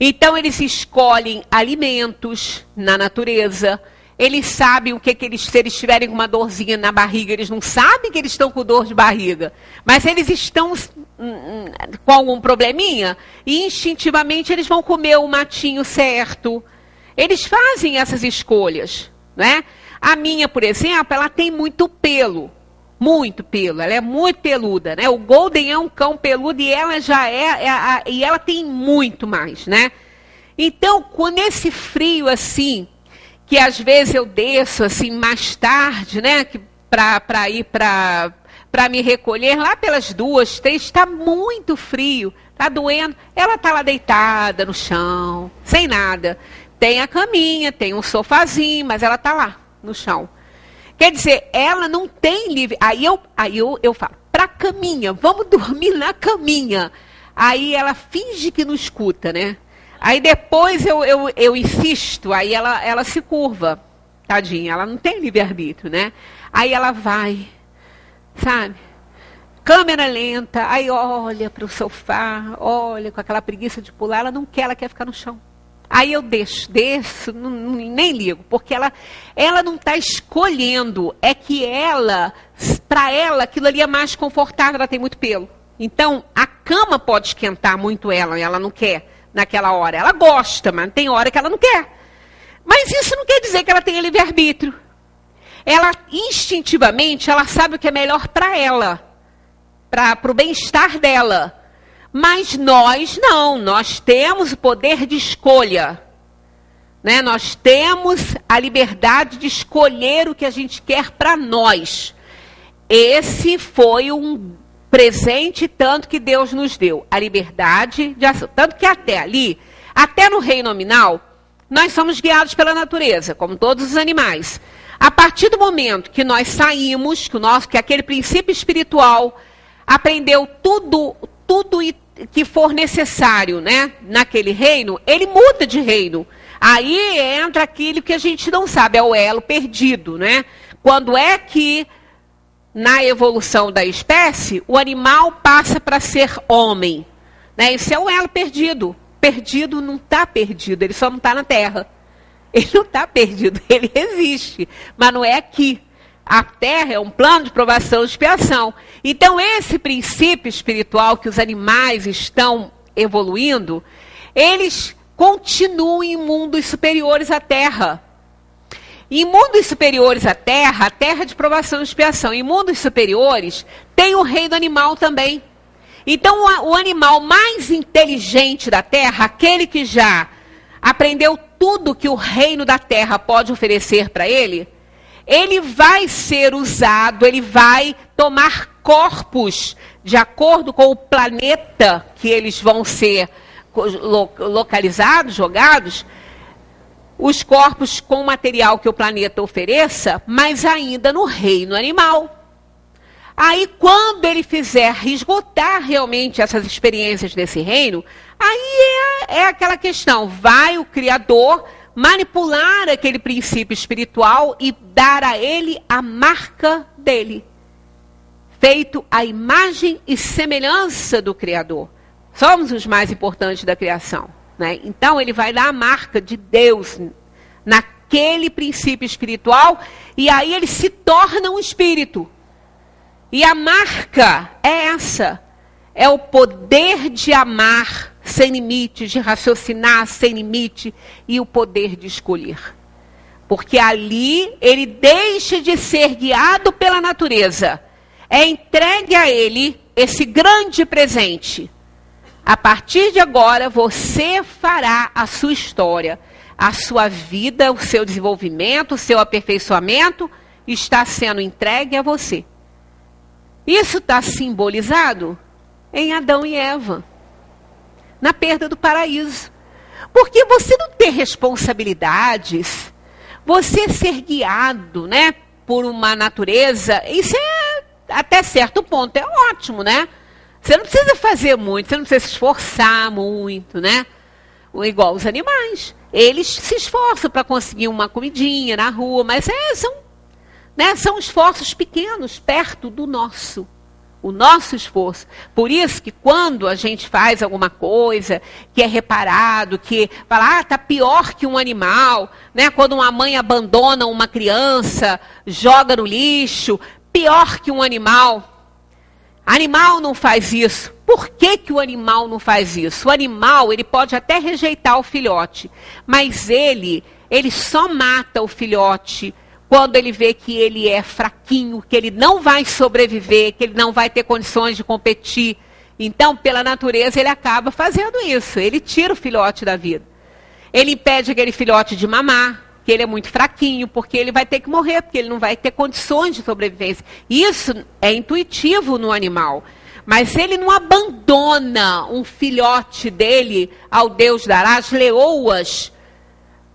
Então, eles escolhem alimentos na natureza. Eles sabem o que eles, se eles tiverem uma dorzinha na barriga, eles não sabem que eles estão com dor de barriga. Mas eles estão com algum probleminha e instintivamente eles vão comer o matinho certo. Eles fazem essas escolhas, né? A minha, por exemplo, ela tem muito pelo. Muito pelo, ela é muito peluda, né? O Golden é um cão peludo e ela já e ela tem muito mais, né? Então, quando esse frio assim, que às vezes eu desço assim mais tarde, né? Para ir para me recolher lá pelas 2, 3, está muito frio, está doendo. Ela está lá deitada no chão, sem nada. Tem a caminha, tem um sofazinho, mas ela está lá no chão. Quer dizer, ela não tem livre... Aí eu falo, pra caminha, vamos dormir na caminha. Aí ela finge que não escuta, né? Aí depois eu insisto, aí ela se curva, tadinha, ela não tem livre-arbítrio, né? Aí ela vai, sabe? Câmera lenta, aí olha para o sofá, olha com aquela preguiça de pular, ela não quer, ela quer ficar no chão. Aí eu desço, nem ligo, porque ela não está escolhendo, é que para ela, aquilo ali é mais confortável, ela tem muito pelo. Então, a cama pode esquentar muito ela não quer naquela hora. Ela gosta, mas tem hora que ela não quer. Mas isso não quer dizer que ela tenha livre-arbítrio. Ela, instintivamente, ela sabe o que é melhor para ela, para o bem-estar dela. Mas nós não, nós temos o poder de escolha, né? Nós temos a liberdade de escolher o que a gente quer para nós. Esse foi um presente tanto que Deus nos deu, a liberdade de ação. Tanto que até ali, até no reino nominal, nós somos guiados pela natureza, como todos os animais. A partir do momento que nós saímos, que aquele princípio espiritual aprendeu tudo que for necessário, né, naquele reino, ele muda de reino. Aí entra aquilo que a gente não sabe, é o elo perdido, né? Quando é que, na evolução da espécie, o animal passa para ser homem, né? Esse é o elo perdido. Perdido não está perdido, ele só não está na Terra. Ele não está perdido, ele existe, mas não é aqui. A Terra é um plano de provação e expiação. Então, esse princípio espiritual que os animais estão evoluindo, eles continuam em mundos superiores à Terra. Em mundos superiores à Terra, a Terra é de provação e expiação. Em mundos superiores, tem o reino animal também. Então, o animal mais inteligente da Terra, aquele que já aprendeu tudo que o reino da Terra pode oferecer para ele vai ser usado, ele vai tomar corpos de acordo com o planeta que eles vão ser localizados, jogados, os corpos com o material que o planeta ofereça, mas ainda no reino animal. Aí, quando ele fizer esgotar realmente essas experiências desse reino, aí é aquela questão, vai o Criador manipular aquele princípio espiritual e dar a ele a marca dele, feito à imagem e semelhança do Criador. Somos os mais importantes da criação, né? Então ele vai dar a marca de Deus naquele princípio espiritual, e aí ele se torna um espírito. E a marca é essa, é o poder de amar sem limites, de raciocinar sem limite, e o poder de escolher. Porque ali ele deixa de ser guiado pela natureza. É entregue a ele esse grande presente. A partir de agora, você fará a sua história, a sua vida, o seu desenvolvimento, o seu aperfeiçoamento está sendo entregue a você. Isso está simbolizado em Adão e Eva, na perda do paraíso. Porque você não ter responsabilidades, você ser guiado, né, por uma natureza, isso é, até certo ponto, é ótimo, né? Você não precisa fazer muito, você não precisa se esforçar muito, né? Igual os animais. Eles se esforçam para conseguir uma comidinha na rua, mas são esforços pequenos, perto do nosso. O nosso esforço. Por isso que quando a gente faz alguma coisa que é reparado, que fala, está pior que um animal, né? Quando uma mãe abandona uma criança, joga no lixo, pior que um animal. Animal não faz isso. Por que que o animal não faz isso? O animal, ele pode até rejeitar o filhote, mas ele só mata o filhote quando ele vê que ele é fraquinho, que ele não vai sobreviver, que ele não vai ter condições de competir. Então, pela natureza, ele acaba fazendo isso. Ele tira o filhote da vida. Ele impede aquele filhote de mamar, que ele é muito fraquinho, porque ele vai ter que morrer, porque ele não vai ter condições de sobrevivência. Isso é intuitivo no animal. Mas ele não abandona um filhote dele ao Deus dará. As leoas,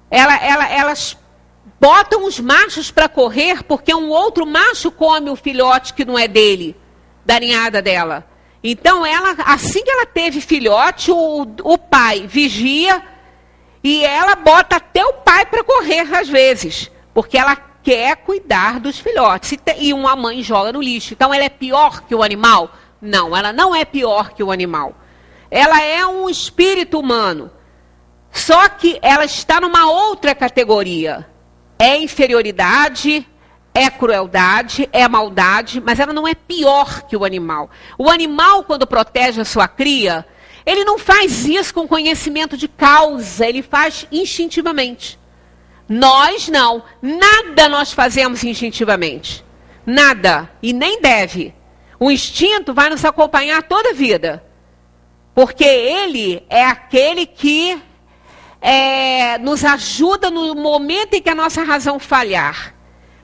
elas botam os machos para correr, porque um outro macho come o filhote que não é dele, da ninhada dela. Então, assim que ela teve filhote, o pai vigia, e ela bota até o pai para correr às vezes, porque ela quer cuidar dos filhotes. E uma mãe joga no lixo. Então, ela é pior que o animal? Não, ela não é pior que o animal. Ela é um espírito humano. Só que ela está numa outra categoria. É inferioridade, é crueldade, é maldade, mas ela não é pior que o animal. O animal, quando protege a sua cria, ele não faz isso com conhecimento de causa, ele faz instintivamente. Nós não. Nada nós fazemos instintivamente. Nada. E nem deve. O instinto vai nos acompanhar toda a vida. Porque ele é aquele que nos ajuda no momento em que a nossa razão falhar.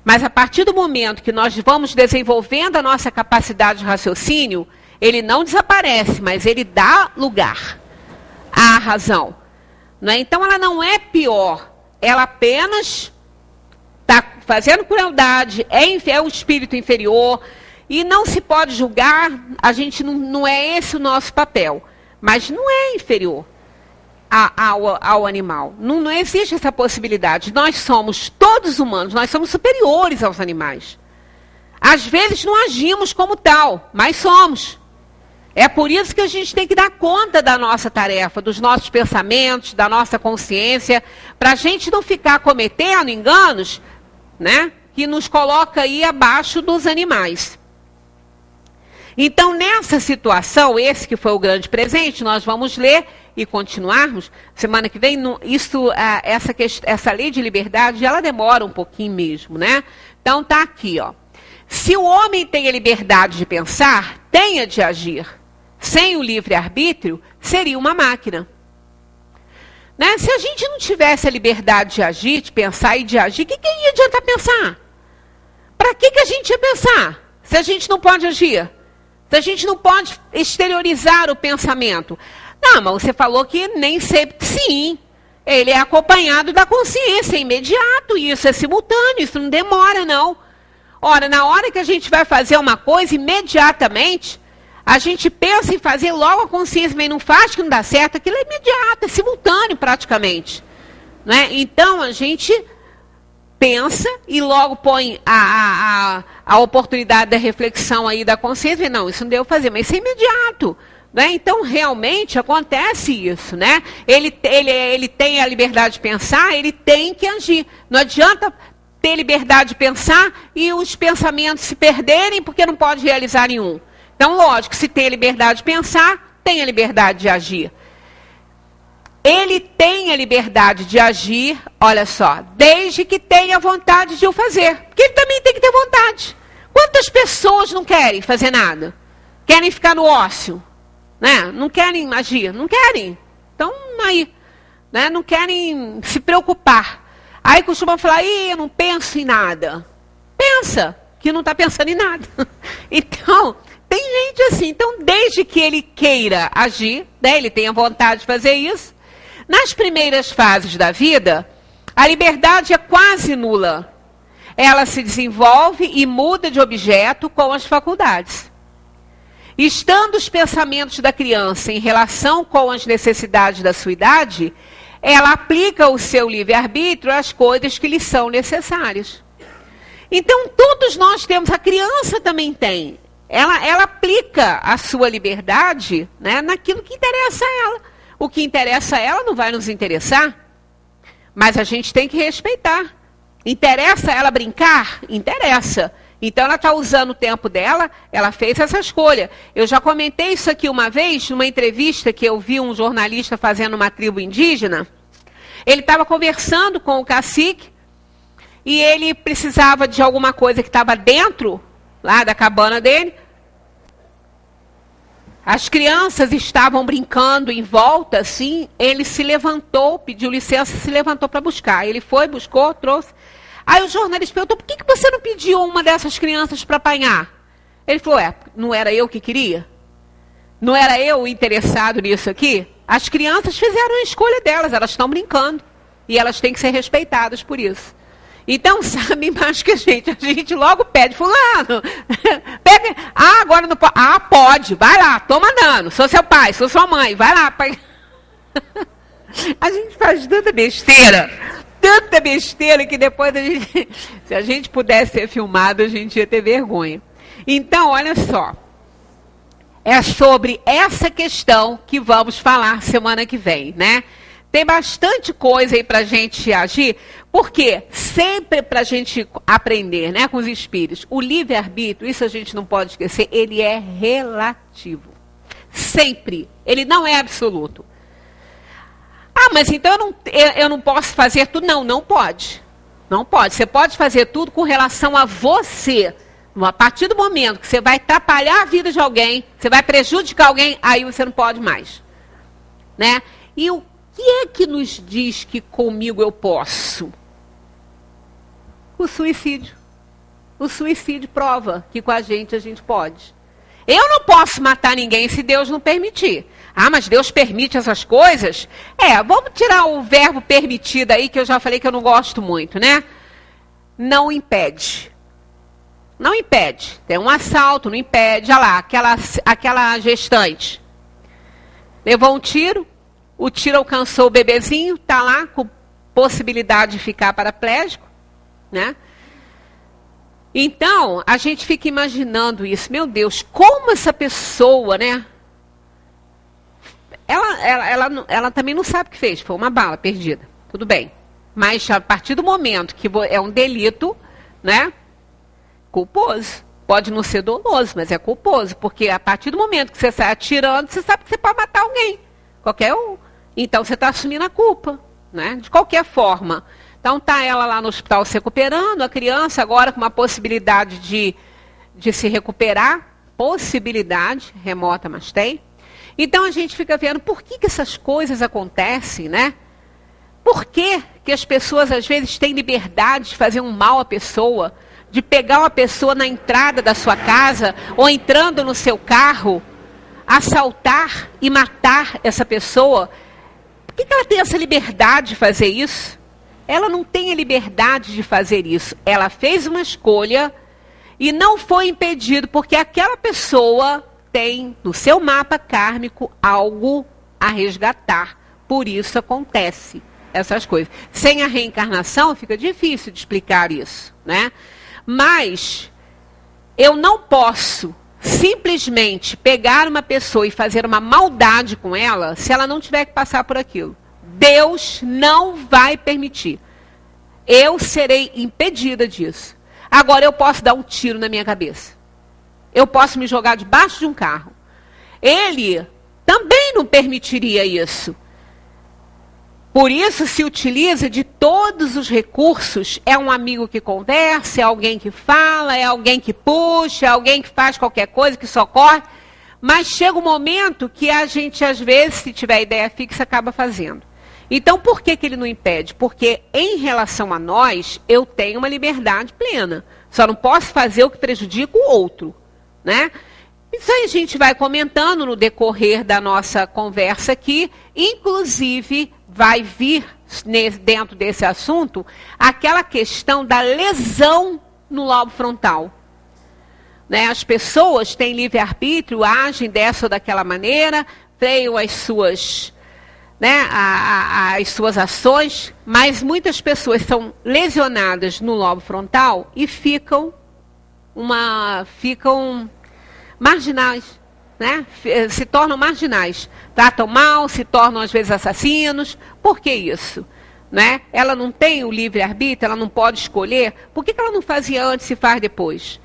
Mas a partir do momento que nós vamos desenvolvendo a nossa capacidade de raciocínio, ele não desaparece, mas ele dá lugar à razão. Não é? Então ela não é pior, ela apenas está fazendo crueldade, é um espírito inferior, e não se pode julgar, a gente não é esse o nosso papel, mas não é inferior ao animal. Não existe essa possibilidade. Nós somos todos humanos, nós somos superiores aos animais. Às vezes não agimos como tal, mas somos. É por isso que a gente tem que dar conta da nossa tarefa, dos nossos pensamentos, da nossa consciência, para a gente não ficar cometendo enganos, né, que nos coloca aí abaixo dos animais. Então, nessa situação, esse que foi o grande presente, nós vamos ler e continuarmos. Semana que vem, essa lei de liberdade, ela demora um pouquinho mesmo, né? Então, tá aqui, ó. Se o homem tem a liberdade de pensar, tenha de agir. Sem o livre-arbítrio, seria uma máquina. Né? Se a gente não tivesse a liberdade de agir, de pensar e de agir, o que ia adiantar pensar? Para que a gente ia pensar, se a gente não pode agir? Se a gente não pode exteriorizar o pensamento? Não, mas você falou que nem sempre. Sim, ele é acompanhado da consciência, é imediato, isso é simultâneo, isso não demora, não. Ora, na hora que a gente vai fazer uma coisa, imediatamente, a gente pensa em fazer logo a consciência, mas não faz, que não dá certo, aquilo é imediato, é simultâneo praticamente. Né? Então, a gente pensa e logo põe a oportunidade da reflexão aí da consciência, e não, isso não deu fazer, mas isso é imediato. Né? Então, realmente, acontece isso. Né? Ele tem a liberdade de pensar, ele tem que agir. Não adianta ter liberdade de pensar e os pensamentos se perderem porque não pode realizar nenhum. Então, lógico, se tem a liberdade de pensar, tem a liberdade de agir. Ele tem a liberdade de agir, olha só, desde que tenha vontade de o fazer. Porque ele também tem que ter vontade. Quantas pessoas não querem fazer nada? Querem ficar no ócio? Né? Não querem agir? Não querem. Então, aí, né? Não querem se preocupar. Aí costumam falar, eu não penso em nada. Pensa, que não está pensando em nada. Então, tem gente assim. Então, desde que ele queira agir, né? Ele tenha vontade de fazer isso, nas primeiras fases da vida, a liberdade é quase nula. Ela se desenvolve e muda de objeto com as faculdades. Estando os pensamentos da criança em relação com as necessidades da sua idade, ela aplica o seu livre-arbítrio às coisas que lhe são necessárias. Então, todos nós temos, a criança também tem. Ela aplica a sua liberdade, né, naquilo que interessa a ela. O que interessa a ela não vai nos interessar, mas a gente tem que respeitar. Interessa ela brincar? Interessa. Então, ela está usando o tempo dela, ela fez essa escolha. Eu já comentei isso aqui uma vez, numa entrevista que eu vi um jornalista fazendo uma tribo indígena. Ele estava conversando com o cacique e ele precisava de alguma coisa que estava dentro, lá da cabana dele. As crianças estavam brincando em volta, assim, ele se levantou, pediu licença, se levantou para buscar. Ele foi, buscou, trouxe. Aí o jornalista perguntou, por que você não pediu uma dessas crianças para apanhar? Ele falou, não era eu que queria? Não era eu interessado nisso aqui? As crianças fizeram a escolha delas, elas estão brincando. E elas têm que ser respeitadas por isso. Então, sabe mais que a gente logo pede, fulano, pega, agora não pode, pode, vai lá, toma dano, sou seu pai, sou sua mãe, vai lá. Pai. A gente faz tanta besteira que depois se a gente pudesse ser filmado, a gente ia ter vergonha. Então, olha só, é sobre essa questão que vamos falar semana que vem, né? Tem bastante coisa aí para a gente agir, porque sempre para a gente aprender, né, com os espíritos, o livre-arbítrio, isso a gente não pode esquecer, ele é relativo. Sempre. Ele não é absoluto. Mas então eu não posso fazer tudo? Não pode. Não pode. Você pode fazer tudo com relação a você. A partir do momento que você vai atrapalhar a vida de alguém, você vai prejudicar alguém, aí você não pode mais. Né? E o que é que nos diz que comigo eu posso? O suicídio. O suicídio prova que com a gente pode. Eu não posso matar ninguém se Deus não permitir. Mas Deus permite essas coisas? Vamos tirar o verbo permitido aí, que eu já falei que eu não gosto muito, né? Não impede. Não impede. Tem um assalto, não impede. Olha lá, aquela gestante. Levou um tiro. O tiro alcançou o bebezinho, está lá com possibilidade de ficar paraplégico, né? Então, a gente fica imaginando isso. Meu Deus, como essa pessoa, né? Ela também não sabe o que fez, foi uma bala perdida. Tudo bem. Mas a partir do momento que é um delito, né? Culposo. Pode não ser doloso, mas é culposo. Porque a partir do momento que você sai atirando, você sabe que você pode matar alguém. Qualquer um. Então, você está assumindo a culpa, né? De qualquer forma. Então, está ela lá no hospital se recuperando, a criança agora com uma possibilidade de se recuperar. Possibilidade, remota, mas tem. Então, a gente fica vendo por que essas coisas acontecem, né? Por que as pessoas, às vezes, têm liberdade de fazer um mal à pessoa, de pegar uma pessoa na entrada da sua casa ou entrando no seu carro, assaltar e matar essa pessoa, Por que ela tem essa liberdade de fazer isso? Ela não tem a liberdade de fazer isso. Ela fez uma escolha e não foi impedido, porque aquela pessoa tem no seu mapa kármico algo a resgatar. Por isso acontece essas coisas. Sem a reencarnação fica difícil de explicar isso, né? Mas eu não posso simplesmente pegar uma pessoa e fazer uma maldade com ela se ela não tiver que passar por aquilo. Deus não vai permitir. Eu serei impedida disso. Agora eu posso dar um tiro na minha cabeça. Eu posso me jogar debaixo de um carro. Ele também não permitiria isso. Por isso se utiliza de todos os recursos. É um amigo que conversa, é alguém que fala, é alguém que puxa, é alguém que faz qualquer coisa, que socorre. Mas chega um momento que a gente, às vezes, se tiver ideia fixa, acaba fazendo. Então, por que ele não impede? Porque, em relação a nós, eu tenho uma liberdade plena. Só não posso fazer o que prejudica o outro, né? Isso aí a gente vai comentando no decorrer da nossa conversa aqui. Inclusive, vai vir, dentro desse assunto, aquela questão da lesão no lobo frontal. Né? As pessoas têm livre-arbítrio, agem dessa ou daquela maneira, freiam as suas... né, as suas ações, mas muitas pessoas são lesionadas no lobo frontal e ficam marginais, né? Se tornam marginais, tratam mal, se tornam às vezes assassinos. Por que isso? Né? Ela não tem o livre-arbítrio, ela não pode escolher. Por que ela não fazia antes e faz depois?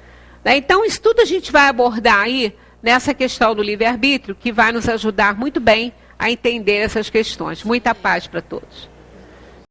Né? Então, isso tudo a gente vai abordar aí nessa questão do livre-arbítrio, que vai nos ajudar muito bem a entender essas questões. Muita paz para todos.